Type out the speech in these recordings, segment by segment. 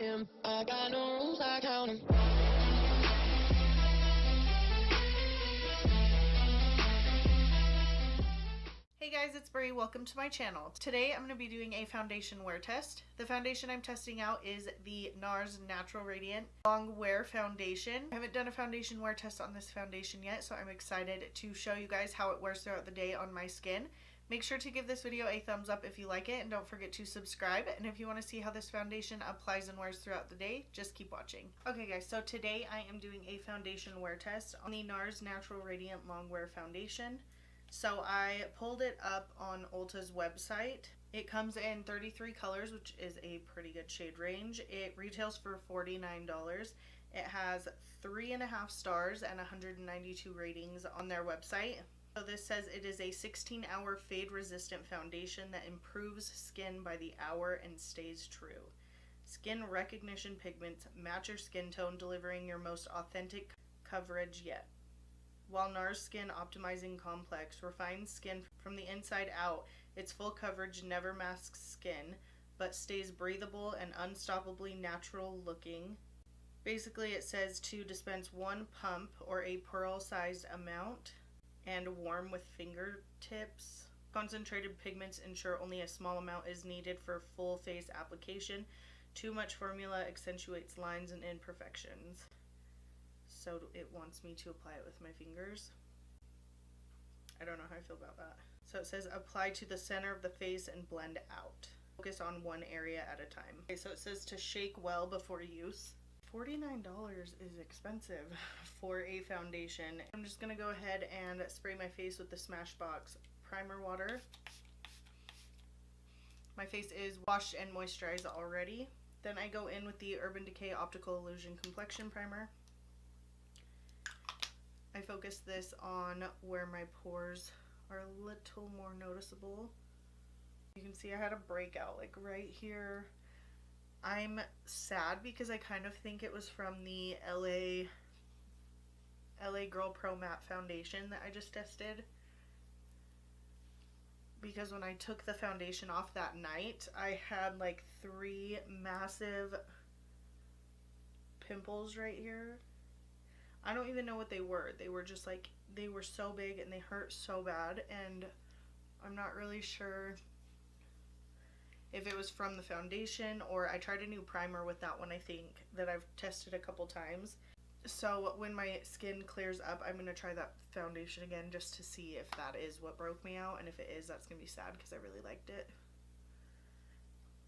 am. I got no rules, I count 'em. Hey guys, it's Brie. Welcome to my channel. Today I'm going to be doing a foundation wear test. The foundation I'm testing out is the Nars Natural Radiant Long Wear Foundation. I haven't done a foundation wear test on this foundation yet, so I'm excited to show you guys how it wears throughout the day on my skin. Make sure to give this video a thumbs up if you like it, and don't forget to subscribe. And if you want to see how this foundation applies and wears throughout the day, just keep watching. Okay guys, so today I am doing a foundation wear test on the Nars Natural Radiant Long Wear Foundation. So I pulled it up on Ulta's website. It comes in 33 colors, which is a pretty good shade range. It retails for $49. It has 3.5 stars and 192 ratings on their website. So this says it is a 16-hour fade resistant foundation that improves skin by the hour and stays true. Skin recognition pigments match your skin tone, delivering your most authentic coverage yet. While Nars Skin Optimizing Complex refines skin from the inside out, its full coverage never masks skin, but stays breathable and unstoppably natural looking. Basically, it says to dispense 1 pump or a pearl-sized amount and warm with fingertips. Concentrated pigments ensure only a small amount is needed for full face application. Too much formula accentuates lines and imperfections. So it wants me to apply it with my fingers. I don't know how I feel about that. So it says apply to the center of the face and blend out. Focus on one area at a time. Okay, so it says to shake well before use. $49 is expensive for a foundation. I'm just gonna go ahead and spray my face with the Smashbox primer water. My face is washed and moisturized already. Then I go in with the Decay Optical Illusion complexion primer. I focus this on where my pores are a little more noticeable. You can see I had a breakout like right here. I'm sad because I kind of think it was from the LA Girl Pro Matte foundation that I just tested. Because when I took the foundation off that night, I had like 3 massive pimples right here. I don't even know what they were. They were just like, they were so big and they hurt so bad, and I'm not really sure if it was from the foundation, or I tried a new primer with that one, I think, that I've tested a couple times. So when my skin clears up, I'm going to try that foundation again just to see if that is what broke me out, and if it is, that's going to be sad because I really liked it.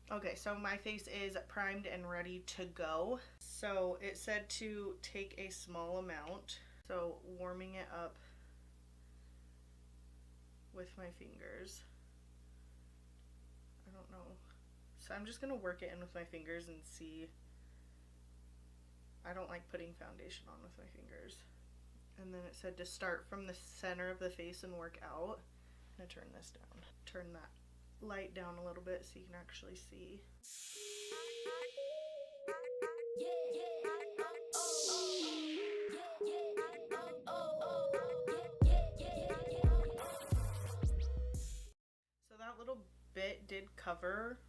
Okay, so my face is primed and ready to go. So it said to take a small amount, so warming it up with my fingers. I don't know. So I'm just gonna work it in with my fingers and see. I don't like putting foundation on with my fingers. And then it said to start from the center of the face and work out. I'm gonna turn this down. Turn that light down a little bit so you can actually see. So that little bit did cover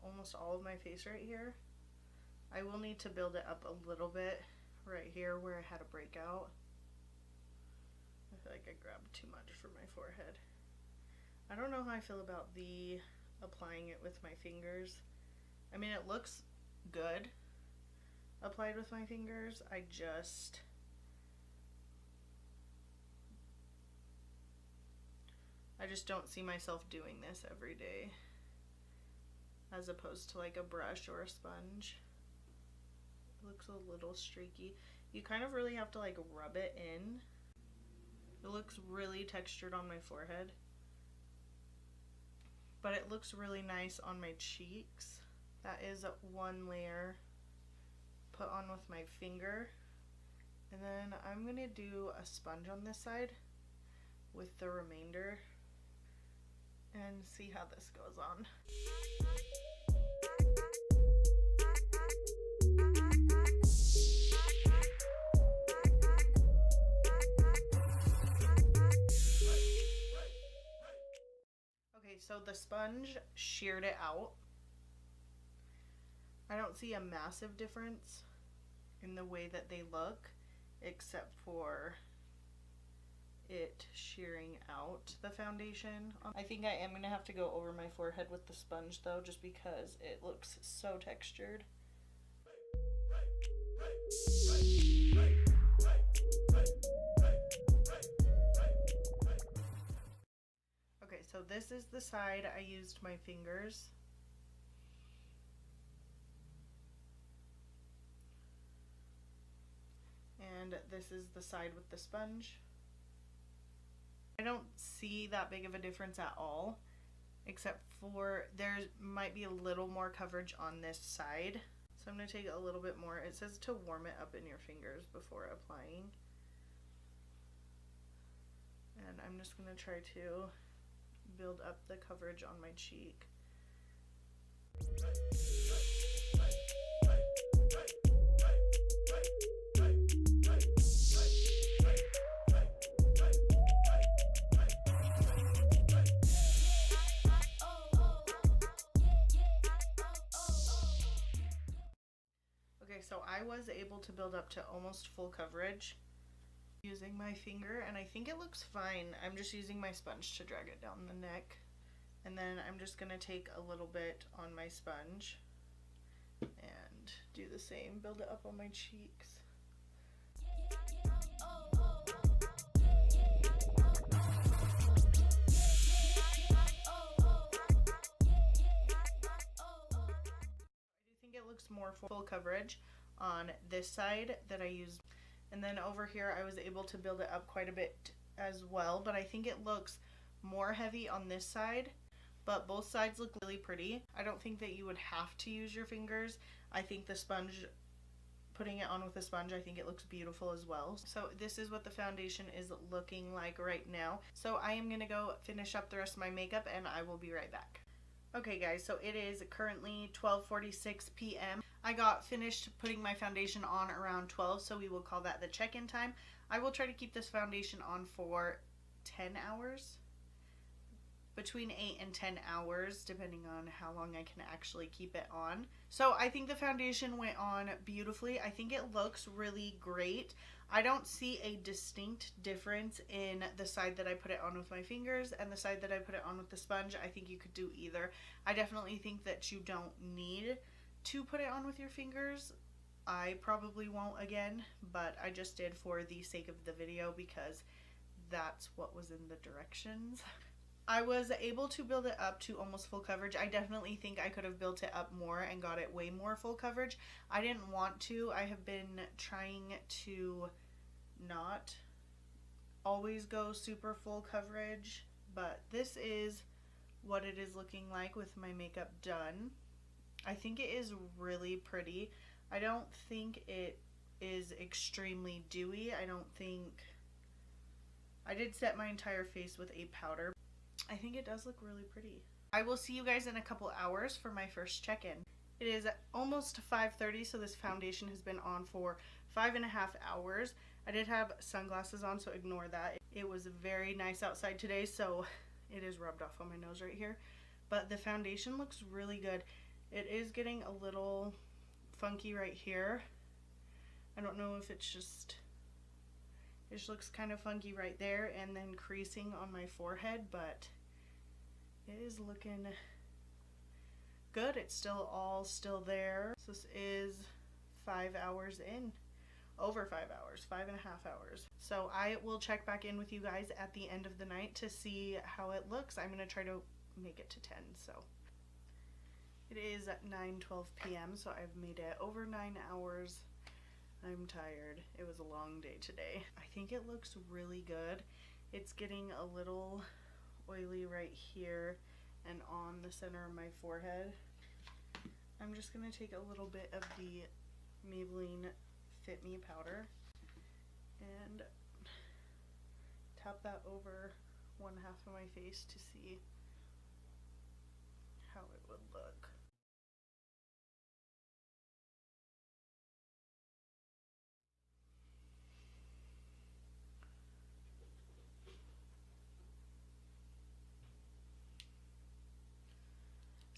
almost all of my face right here. I will need to build it up a little bit right here where I had a breakout. I feel like I grabbed too much for my forehead. I don't know how I feel about the applying it with my fingers. I mean, it looks good applied with my fingers. I just don't see myself doing this every day, as opposed to like a brush or a sponge. It looks a little streaky. You kind of really have to like rub it in. It looks really textured on my forehead, but it looks really nice on my cheeks. That is one layer put on with my finger. And then I'm gonna do a sponge on this side with the remainder and see how this goes on. Okay, so the sponge sheared it out. I don't see a massive difference in the way that they look, except for it shearing out the foundation. I think I am going to have to go over my forehead with the sponge though, just because it looks so textured. Okay, so this is the side I used my fingers. And this is the side with the sponge. I don't see that big of a difference at all, except for there might be a little more coverage on this side. So I'm going to take a little bit more. It says to warm it up in your fingers before applying. And I'm just going to try to build up the coverage on my cheek. Okay, so I was able to build up to almost full coverage using my finger, and I think it looks fine. I'm just using my sponge to drag it down the neck, and then I'm just gonna take a little bit on my sponge and do the same, build it up on my cheeks. It looks more full coverage on this side that I used, and then over here I was able to build it up quite a bit as well, but I think it looks more heavy on this side, but both sides look really pretty. I don't think that you would have to use your fingers. I think the sponge, putting it on with a sponge, I think it looks beautiful as well. So this is what the foundation is looking like right now. So I am gonna go finish up the rest of my makeup and I will be right back. Okay guys, so it is currently 12:46 p.m. I got finished putting my foundation on around 12, so we will call that the check-in time. I will try to keep this foundation on for 10 hours. Between 8 and 10 hours, depending on how long I can actually keep it on. So I think the foundation went on beautifully. I think it looks really great. I don't see a distinct difference in the side that I put it on with my fingers and the side that I put it on with the sponge. I think you could do either. I definitely think that you don't need to put it on with your fingers. I probably won't again, but I just did for the sake of the video because that's what was in the directions. I was able to build it up to almost full coverage. I definitely think I could have built it up more and got it way more full coverage. I didn't want to. I have been trying to not always go super full coverage, but this is what it is looking like with my makeup done. I think it is really pretty. I don't think it is extremely dewy. I did set my entire face with a powder. I think it does look really pretty. I will see you guys in a couple hours for my first check-in. It is almost 5:30, so this foundation has been on for 5.5 hours. I did have sunglasses on, so ignore that. It was very nice outside today, so it is rubbed off on my nose right here. But the foundation looks really good. It is getting a little funky right here. I don't know if it's just... it just looks kind of funky right there and then creasing on my forehead, but it is looking good. It's still all there. So this is 5 hours in. Over 5 hours, 5.5 hours. So I will check back in with you guys at the end of the night to see how it looks. I'm gonna try to make it to 10, so. It is at 9:12 p.m. so I've made it over 9 hours. I'm tired. It was a long day today. I think it looks really good. It's getting a little oily right here and on the center of my forehead. I'm just going to take a little bit of the Maybelline Fit Me powder and tap that over one half of my face to see how it would look.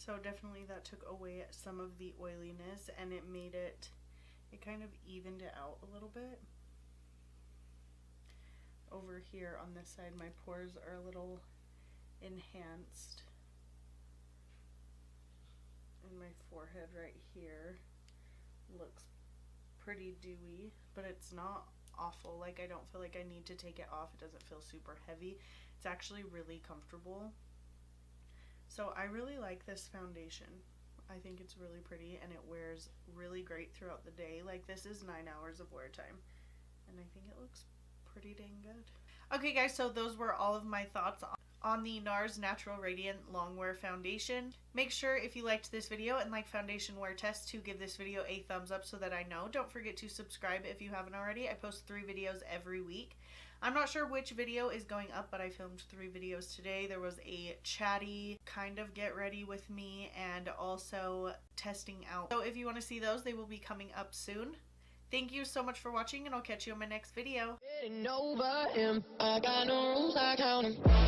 So definitely that took away some of the oiliness, and it made it kind of evened it out a little bit. Over here on this side, my pores are a little enhanced. And my forehead right here looks pretty dewy, but it's not awful. Like, I don't feel like I need to take it off. It doesn't feel super heavy. It's actually really comfortable. So I really like this foundation. I think it's really pretty, and it wears really great throughout the day. Like, this is 9 hours of wear time, and I think it looks pretty dang good. Okay guys, so those were all of my thoughts on the Nars Natural Radiant Longwear Foundation. Make sure if you liked this video and like foundation wear tests to give this video a thumbs up so that I know. Don't forget to subscribe if you haven't already. I post 3 videos every week. I'm not sure which video is going up, but I filmed 3 videos today. There was a chatty kind of get ready with me and also testing out. So if you want to see those, they will be coming up soon. Thank you so much for watching, and I'll catch you in my next video. Getting over him. I got no rules, I count 'em.